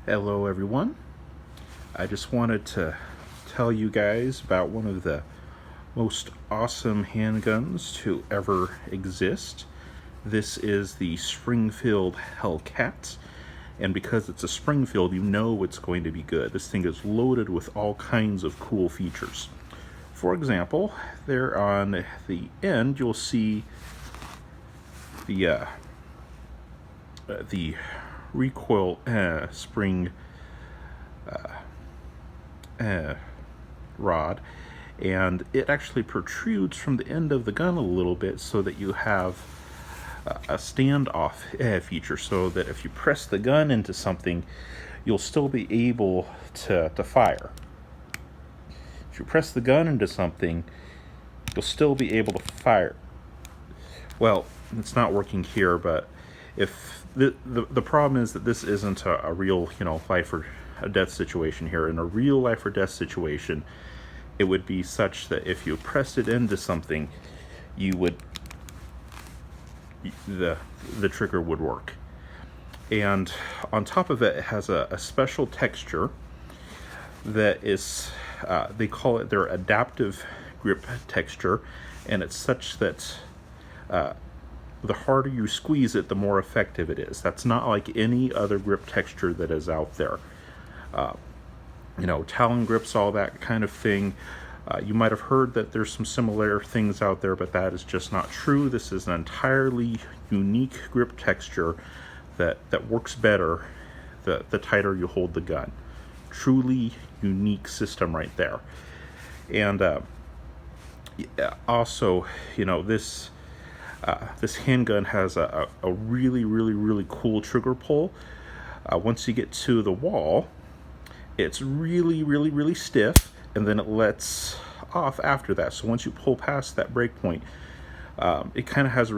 Hello everyone. I just wanted to tell you guys about one of the most awesome handguns to ever exist. This is the Springfield Hellcat, and because it's a Springfield, you know it's going to be good. This thing is loaded with all kinds of cool features. For example, there on the end you'll see the recoil spring rod, and it actually protrudes from the end of the gun a little bit so that you have a standoff feature, so that if you press the gun into something, you'll still be able to fire. If you press the gun into something, you'll still be able to fire. Well, it's not working here, but if the problem is that this isn't a real, life or death situation here. In a real life or death situation, it would be such that if you pressed it into something, the trigger would work. And on top of it, it has a special texture that is, they call it their adaptive grip texture, and it's such that the harder you squeeze it, the more effective it is. That's not like any other grip texture that is out there. Talon grips, all that kind of thing. You might have heard that there's some similar things out there, but that is just not true. This is an entirely unique grip texture that works better the tighter you hold the gun. Truly unique system right there. And also, this handgun has a really cool trigger pull. Once you get to the wall, it's really stiff, and then it lets off after that. So once you pull past that break point, it kind of has a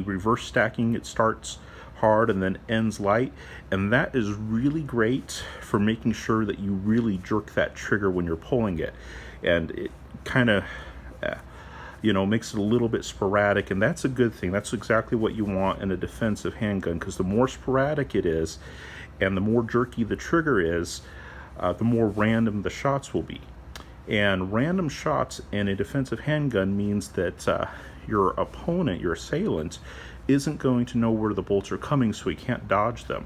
reverse stacking. It starts hard and then ends light, and that is really great for making sure that you really jerk that trigger when you're pulling it. And it kind of makes it a little bit sporadic, and that's a good thing. That's exactly what you want in a defensive handgun, because the more sporadic it is and the more jerky the trigger is, the more random the shots will be. And random shots in a defensive handgun means that your opponent, your assailant, isn't going to know where the bolts are coming, so he can't dodge them.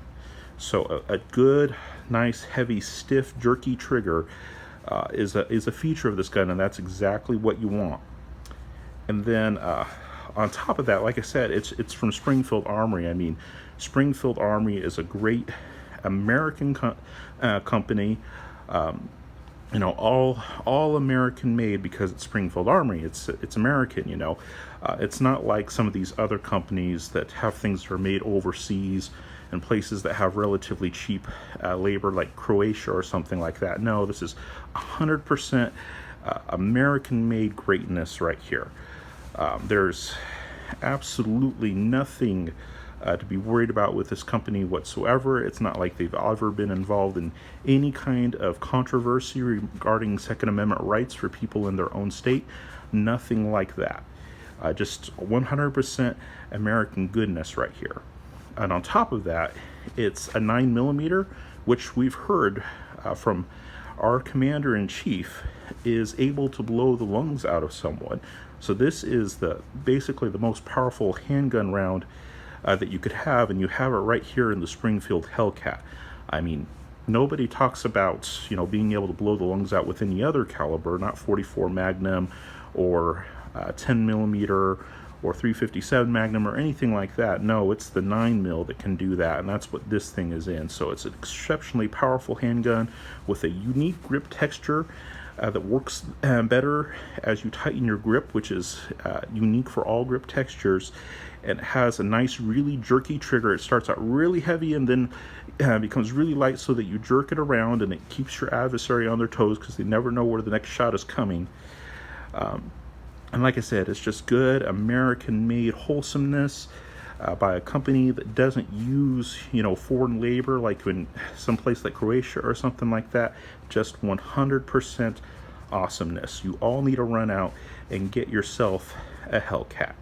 So a good, nice, heavy, stiff, jerky trigger is a feature of this gun, and that's exactly what you want. And then on top of that, like I said, it's from Springfield Armory. I mean, Springfield Armory is a great American company. All American made, because it's Springfield Armory. It's American. It's not like some of these other companies that have things that are made overseas and places that have relatively cheap labor, like Croatia or something like that. No, this is 100% American-made greatness right here. There's absolutely nothing to be worried about with this company whatsoever. It's not like they've ever been involved in any kind of controversy regarding Second Amendment rights for people in their own state. Nothing like that. Just 100% American goodness right here. And on top of that, it's a 9mm, which we've heard from our commander-in-chief is able to blow the lungs out of someone. So this is basically the most powerful handgun round that you could have, and you have it right here in the Springfield Hellcat. I mean, nobody talks about being able to blow the lungs out with any other caliber, not 44 Magnum or 10mm or 357 Magnum or anything like that. No, it's the 9mm that can do that, and that's what this thing is in. So it's an exceptionally powerful handgun with a unique grip texture that works better as you tighten your grip, which is unique for all grip textures. And it has a nice, really jerky trigger. It starts out really heavy and then becomes really light, so that you jerk it around and it keeps your adversary on their toes, because they never know where the next shot is coming. And like I said, it's just good American-made wholesomeness by a company that doesn't use, foreign labor like in some place like Croatia or something like that. Just 100% awesomeness. You all need to run out and get yourself a Hellcat.